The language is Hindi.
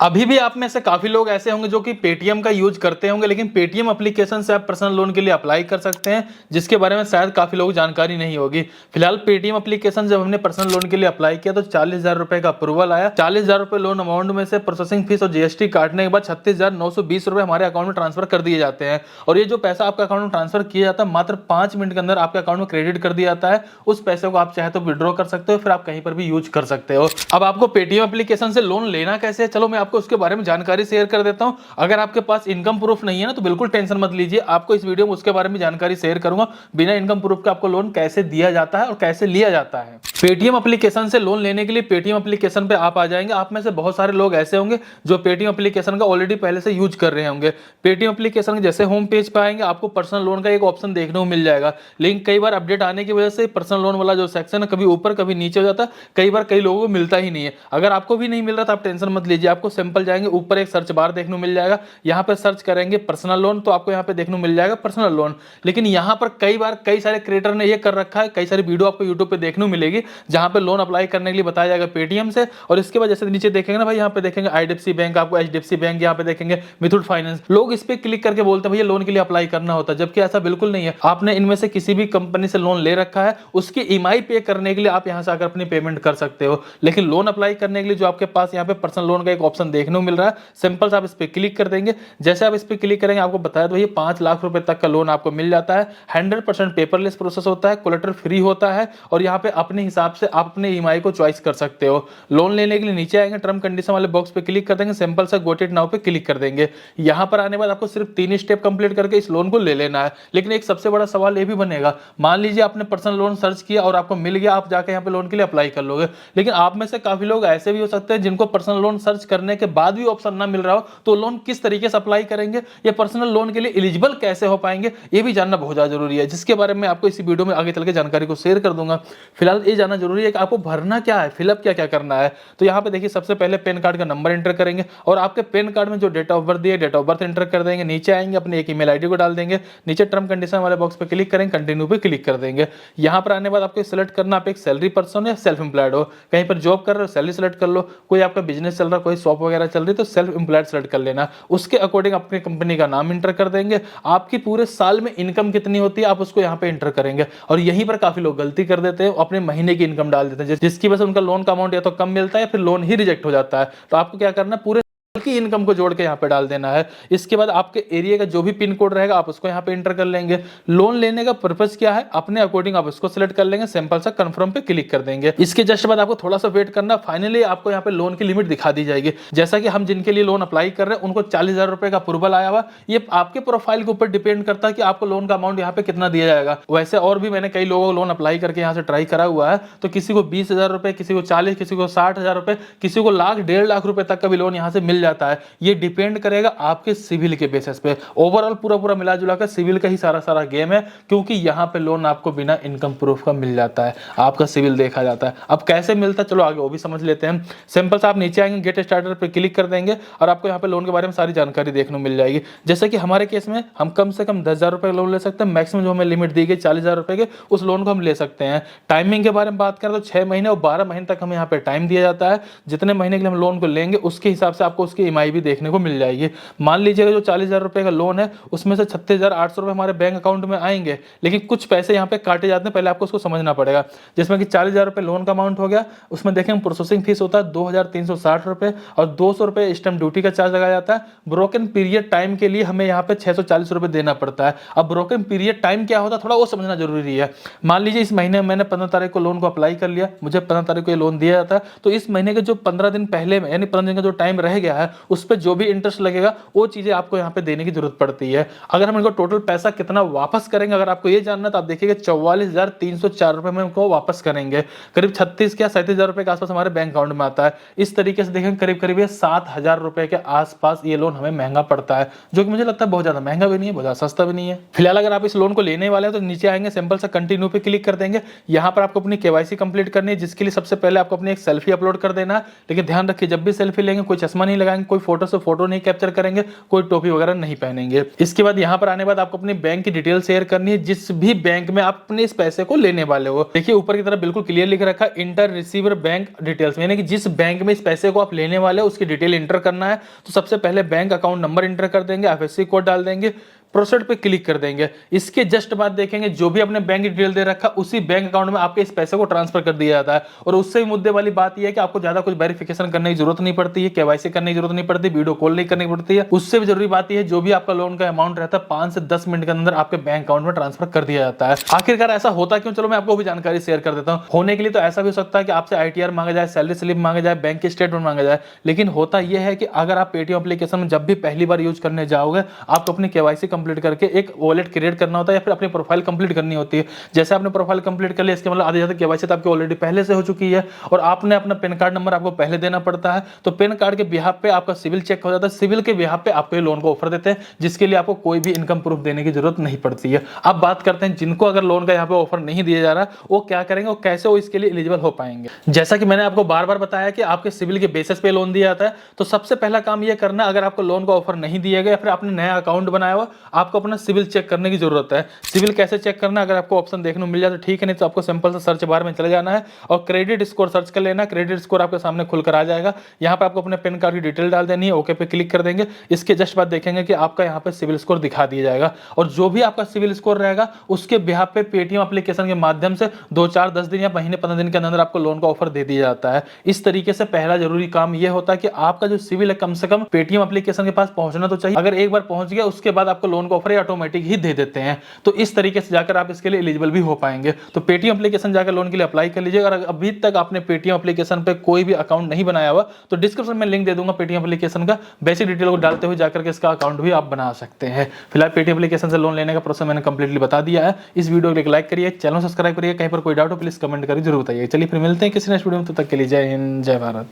अभी भी आप में से काफ़ी लोग ऐसे होंगे जो कि पेटीएम का यूज़ करते होंगे, लेकिन पेटीएम एप्लीकेशन से आप पर्सनल लोन के लिए अप्लाई कर सकते हैं, जिसके बारे में शायद काफ़ी लोगों को जानकारी नहीं होगी। फिलहाल पेटीएम एप्लीकेशन जब हमने पर्सनल लोन के लिए अप्लाई किया तो 40,000 रुपए का अप्रूवल आया। 40,000 रुपए लोन अमाउंट में से प्रोसेसिंग फीस और जीएसटी काटने के बाद 36,920 रुपए हमारे अकाउंट में ट्रांसफर कर दिए जाते हैं। और ये जो पैसा आपके अकाउंट में ट्रांसफर किया जाता है, मात्र 5 मिनट के अंदर आपके अकाउंट में क्रेडिट कर दिया जाता है। उस पैसे को आप चाहे तो विड्रॉ कर सकते हो, फिर आप कहीं पर भी यूज कर सकते हो। अब आपको पेटीएम एप्लीकेशन से लोन लेना कैसे है, चलो मैं आपको उसके बारे में जानकारी शेयर कर देता हूं। अगर आपके पास इनकम प्रूफ नहीं है ना, तो बिल्कुल टेंशन मत लीजिए, आपको इस वीडियो में उसके बारे में जानकारी शेयर करूंगा। बिना इनकम प्रूफ के आपको लोन कैसे दिया जाता है और कैसे लिया जाता है। पेटीएम एप्लीकेशन से लोन लेने के लिए पेटीएम एप्लीकेशन पे आप आ जाएंगे। आप में से बहुत सारे लोग ऐसे होंगे जो पेटीएम एप्लीकेशन का ऑलरेडी पहले से यूज कर रहे होंगे। पेटीएम एप्लीकेशन के जैसे होम पेज पे आएंगे, आपको पर्सनल लोन का एक ऑप्शन देखने को मिल जाएगा। लेकिन कई बार अपडेट आने की वजह से पर्सनल लोन वाला जो सेक्शन है कभी ऊपर कभी नीचे हो जाता है, कई बार कई लोगों को मिलता ही नहीं है। अगर आपको भी नहीं मिल रहा तो आप टेंशन मत लीजिए, आपको सिंपल जाएंगे, ऊपर एक सर्च बार देखने को मिल जाएगा, यहाँ पे सर्च करेंगे पर्सनल लोन, तो आपको यहाँ पे देखने को मिल जाएगा पर्सनल लोन। लेकिन यहाँ पर कई बार कई सारे क्रिएटर ने ये कर रखा है, कई सारी वीडियो आपको यूट्यूब पे देखने को मिलेगी जहां पे लोन अप्लाई करने के लिए बताया जाएगा पेटीएम से, और इसके बाद जैसे नीचे देखेंगे ना भाई, यहाँ पे देखेंगे आईडीएफसी बैंक, आपको एचडीएफसी बैंक, यहाँ पे देखेंगे मुथूट फाइनेंस। लोग इस पे क्लिक करके बोलते हैं भैया लोन के लिए अप्लाई करना होता है, जबकि ऐसा बिल्कुल नहीं है। आपने इनमें से किसी भी कंपनी से लोन ले रखा है, उसकी ईएमआई पे करने के लिए आप यहाँ से आकर अपनी पेमेंट कर सकते हो। लेकिन लोन अप्लाई करने के लिए जो आपके पास यहाँ पे पर्सनल लोन का एक ऑप्शन देखने को मिल रहा है, सिंपल से आप इस पे क्लिक कर देंगे। जैसे आप इस पे क्लिक करेंगे, आपको बताया तो भैया 5 लाख रुपए तक का लोन आपको मिल जाता है। 100% पेपरलेस प्रोसेस होता है, कोलेटरल फ्री होता है, और यहाँ पे अपने हिसाब से आप अपने ईएमआई को चॉइस कर सकते हो। लोन लेने के लिए नीचे आएंगे, टर्म कंडीशन वाले बॉक्स पे क्लिक कर देंगे, सिंपल सा गोट इट नाउ पे क्लिक कर देंगे। यहाँ पर आने के बाद आपको सिर्फ 3 स्टेप कंप्लीट करके इस लोन को ले लेना है। लेकिन एक सबसे बड़ा सवाल ये भी बनेगा, मान लीजिए आपने पर्सनल लोन सर्च किया और आपको मिल गया, आप जाके यहाँ पे लोन के लिए अप्लाई कर लोगे। लेकिन आप में से काफी लोग ऐसे भी हो सकते हैं जिनको पर्सनल लोन सर्च करने के बाद भी ऑप्शन ना मिल रहा हो, तो लोन किस तरीके से अप्लाई करेंगे या पर्सनल लोन के लिए एलिजिबल कैसे हो पाएंगे, ये भी जानना बहुत ज्यादा जरूरी है, जिसके बारे में आपको इसी वीडियो में आगे चल के जानकारी को शेयर कर दूंगा। फिलहाल ये जानना जरूरी है कि आपको भरना क्या है, फिलअप क्या क्या करना है। तो यहाँ पे देखिए, सबसे पहले पैन कार्ड का नंबर एंटर करेंगे और आपके पैन कार्ड में जो डेट ऑफ बर्थ दिए, डेट ऑफ बर्थ एंटर कर देंगे। नीचे आएंगे, अपने एक ईमेल आईडी को डाल देंगे। नीचे टर्म कंडीशन वाले बॉक्स पे क्लिक करेंगे, कंटिन्यू पे क्लिक कर देंगे। यहाँ पर आने बाद आपको सिलेक्ट करना, आप एक सैलरी पर्सन या सेल्फ एम्प्लॉयड हो, कहीं पर जॉब कर रहे हो सैलरी सेलेक्ट कर लो, कोई आपका बिजनेस चल रहा है, कोई शॉप वगैरह चल रही है तो सेल्फ एम्प्लॉयड सेलेक्ट कर लेना। उसके अकॉर्डिंग अपनी कंपनी का नाम एंटर कर देंगे। आपकी पूरे साल में इनकम कितनी होती है आप उसको यहाँ पे एंटर करेंगे। और यहीं पर काफी लोग गलती कर देते हैं, अपने महीने की इनकम डाल देते हैं, जिसकी वजह से उनका लोन का अमाउंट या तो कम मिलता है या फिर लोन ही रिजेक्ट हो जाता है। तो आपको क्या करना है, पूरे की इनकम को जोड़ के यहाँ पे डाल देना है। इसके बाद आपके एरिया का जो भी पिन कोड रहेगा आप उसको यहाँ पे एंटर कर लेंगे। लोन लेने का पर्पस क्या है, अपने अकॉर्डिंग आप उसको सिलेक्ट कर लेंगे, सिंपल सा कंफर्म पे क्लिक कर देंगे। इसके जस्ट बाद आपको थोड़ा सा वेट करना, फाइनली आपको यहाँ पे लोन की लिमिट दिखा दी जाएगी। जैसा कि हम जिनके लिए लोन अप्लाई कर रहे हैं उनको 40,000 रुपए का अप्रूवल आया हुआ। ये आपके प्रोफाइल के ऊपर डिपेंड करता है कि आपको लोन का अमाउंट यहाँ पे कितना दिया जाएगा। वैसे और भी मैंने कई लोगों को लोन अप्लाई करके यहाँ से ट्राई करा हुआ है, तो किसी को 20,000 रुपए, किसी को 40, किसी को 60,000 रुपए, किसी को लाख 1.5 लाख रुपए तक का भी लोन यहाँ से मिल जाता है। ये डिपेंड करेगा आपके सिविल के बेसिस पे। ओवरऑल पूरा मिला जुला कर सिविल का ही सारा गेम है, क्योंकि यहाँ पे लोन आपको बिना इनकम प्रूफ का मिल जाता है, आपका सिविल देखा जाता है। अब कैसे मिलता है चलो आगे वो भी समझ लेते हैं। सिंपल से आप नीचे आएंगे, गेट स्टार्टर पे क्लिक कर देंगे और आपको यहाँ पे लोन के बारे में सारी जानकारी देखने को मिल जाएगी। जैसे कि हमारे केस में हम कम से कम 10,000 रुपए लोन ले सकते हैं, मैक्सिमम जो हमें लिमिट दी गई 40,000 रुपए के, उस लोन को हम ले सकते हैं। टाइमिंग के बारे में बात करें तो 6 महीने और 12 महीने तक हमें यहाँ पे टाइम दिया जाता है। जितने महीने के लिए हम लोन को लेंगे उसके हिसाब से आपको उसकी ईएमआई भी देखने को मिल जाएगी। मान लीजिएगा जो 40,000 रुपए का लोन है उसमें से 36,800 रुपए हमारे बैंक अकाउंट में आएंगे, लेकिन कुछ पैसे यहाँ पे काटे जाते हैं, पहले आपको उसको समझना पड़ेगा। जिसमें कि 40,000 रुपए लोन का अमाउंट हो गया, उसमें देखें प्रोसेसिंग फीस होता है 2,360 रुपए और 200 रुपए स्टैंप ड्यूटी का चार्ज लगाया जाता है। ब्रोकन पीरियड टाइम के लिए हमें यहाँ पे 640 रुपए देना पड़ता है। अब ब्रोकन पीरियड टाइम क्या होता है थोड़ा वो समझना जरूरी है। मान लीजिए इस महीने मैंने 15 तारीख को लोन को अप्लाई कर लिया, मुझे 15 तारीख को ये लोन दिया जाता है, तो इस महीने के जो 15 दिन पहले में यानी 15 दिन का जो टाइम रह गया है उस पर जो भी इंटरेस्ट लगेगा वो चीजें आपको यहाँ पे देने की जरूरत पड़ती है। अगर हम इनको टोटल पैसा कितना वापस करेंगे अगर आपको ये जानना तो आप देखिएगा 44,304 रुपए में इनको वापस करेंगे। करीब 36 या 37,000 रुपए के आसपास हमारे बैंक अकाउंट में आता है। इस तरीके से देखेंगे करीब करीब 7,000 रुपए के आसपास ये लोन हमें महंगा पड़ता है, जो कि मुझे लगता है बहुत ज्यादा महंगा भी नहीं है, बहुत ज्यादा सस्ता भी नहीं है। फिलहाल अगर आप इस लोन को लेने वाले हैं तो नीचे आएंगे, सिंपल सा कंटिन्यू पे क्लिक कर देंगे। यहाँ पर आपको अपनी केवाईसी कंप्लीट करनी है, जिसके लिए सबसे पहले आपको अपनी एक सेल्फी अपलोड कर देना है। लेकिन ध्यान रखिए जब भी सेल्फी लेंगे कोई चश्मा नहीं लगाएंगे, कोई फोटो से फोटो नहीं कैप्चर करेंगे, कोई टोपी वगैरह नहीं पहनेंगे। इसके बाद यहाँ पर आने बाद आपको अपनी बैंक की डिटेल शेयर करनी है, जिस भी बैंक में आप अपने इस पैसे को लेने वाले हो। देखिए ऊपर की तरफ बिल्कुल क्लियर लिख रखा है इंटर रिसीवर बैंक डिटेल्स, यानी कि जिस बैंक में इस पैसे को आप लेने वाले हो उसकी डिटेल इंटर करना है। तो सबसे पहले बैंक अकाउंट नंबर इंटर कर देंगे, IFSC कोड डाल देंगे, प्रोसीड पे क्लिक कर देंगे। इसके जस्ट बाद देखेंगे जो भी अपने बैंक डिटेल दे रखा उसी बैंक अकाउंट में आपके इस पैसे को ट्रांसफर कर दिया जाता है। और उससे भी मुद्दे वाली बात यह है कि आपको ज्यादा कुछ वेरिफिकेशन करने की जरूरत नहीं पड़ती है, KYC करने की जरूरत नहीं पड़ती, वीडियो कॉल नहीं करनी पड़ती है। उससे भी जरूरी बात यह है जो भी आपका लोन का अमाउंट रहता है 5 से 10 मिनट के अंदर आपके बैंक अकाउंट में ट्रांसफर कर दिया जाता है। आखिरकार ऐसा होता क्यों, चलो मैं आपको भी जानकारी शेयर कर देता हूँ। होने के लिए तो ऐसा भी हो सकता है कि आपसे ITR मांगा जाए, सैलरी स्लिप मांगा जाए, बैंक की स्टेटमेंट मांगा जाए, लेकिन होता यह है कि अगर आप पेटीएम एप्लीकेशन में जब भी पहली बार यूज करने जाओगे आपको अपनी KYC कंप्लीट करके एक वॉलेट क्रिएट करना होता है या फिर अपनी प्रोफाइल कंप्लीट करनी होती है। जैसे आपने प्रोफाइल कंप्लीट कर लिया इसके मतलब आधे ज्यादा KYC तो आपकी ऑलरेडी पहले से हो चुकी है और आपने अपना पैन कार्ड नंबर आपको पहले देना पड़ता है। तो पैन कार्ड के बिहाफ पे आपका सिविल चेक हो जाता है, सिविल के बिहाफ पे आपको लोन को ऑफर देते हैं, जिसके लिए आपको कोई भी इनकम प्रूफ देने की जरूरत नहीं पड़ती है। अब बात करते हैं जिनको अगर लोन का यहाँ पे ऑफर नहीं दिया जा रहा वो क्या करेंगे, वो कैसे वो इसके लिए एलिजिबल हो पाएंगे। जैसा कि मैंने आपको बार बार बताया कि आपके सिविल के बेसिस पे लोन दिया जाता है, तो सबसे पहला काम ये करना अगर आपको लोन का ऑफर नहीं दिया गया या फिर आपने नया अकाउंट बनाया हुआ आपको अपना सिविल चेक करने की जरूरत है। सिविल कैसे चेक करना, अगर आपको ऑप्शन देखने को मिल जाए तो ठीक है, नहीं तो आपको सिंपल से सर्च बार में चले जाना है और क्रेडिट स्कोर सर्च कर लेना। क्रेडिट स्कोर आपके सामने खुलकर आ जाएगा, यहाँ पे आपको अपने पैन कार्ड की डिटेल डाल देनी है, ओके पे क्लिक कर देंगे। इसके जस्ट बाद देखेंगे कि आपका यहाँ पे सिविल स्कोर दिखा दिया जाएगा और जो भी आपका सिविल स्कोर रहेगा उसके बिहाफ पे पेटीएम एप्लीकेशन के माध्यम से 2, 4, 10 दिन या महीने 15 दिन के अंदर आपको लोन का ऑफर दे दिया जाता है। इस तरीके से पहला जरूरी काम यह होता है कि आपका जो सिविल है कम से कम पेटीएम एप्लीकेशन के पास पहुंचना तो चाहिए। अगर एक बार पहुंच गया उसके बाद आपको लोन का ऑफर ऑटोमेटिक ही दे देते हैं। तो इस तरीके से जाकर आप इसके लिए एलिजिबल भी हो पाएंगे। तो पेटीएम एप्लीकेशन जाकर लोन के लिए अप्लाई कर लीजिए। अगर अभी तक आपने पेटीएम एप्लीकेशन पे कोई भी अकाउंट नहीं बनाया हुआ तो डिस्क्रिप्शन में लिंक दे दूंगा पेटीएम एप्लीकेशन का, बेसिक डिटेल को डालते हुए जाकर के इसका अकाउंट भी आप बना सकते हैं। फिलहाल पेटीएम एप्लीकेशन से लोन लेने का प्रोसेस मैंने कंप्लीटली बता दिया है। इस वीडियो को लाइक करिए, चैनल सब्सक्राइब करिए, कहीं पर कोई डाउट हो प्लीज कमेंट करके जरूर बताइए। चलिए फिर मिलते हैं किसी नेक्स्ट वीडियो में, तब तक के लिए जय हिंद, जय भारत।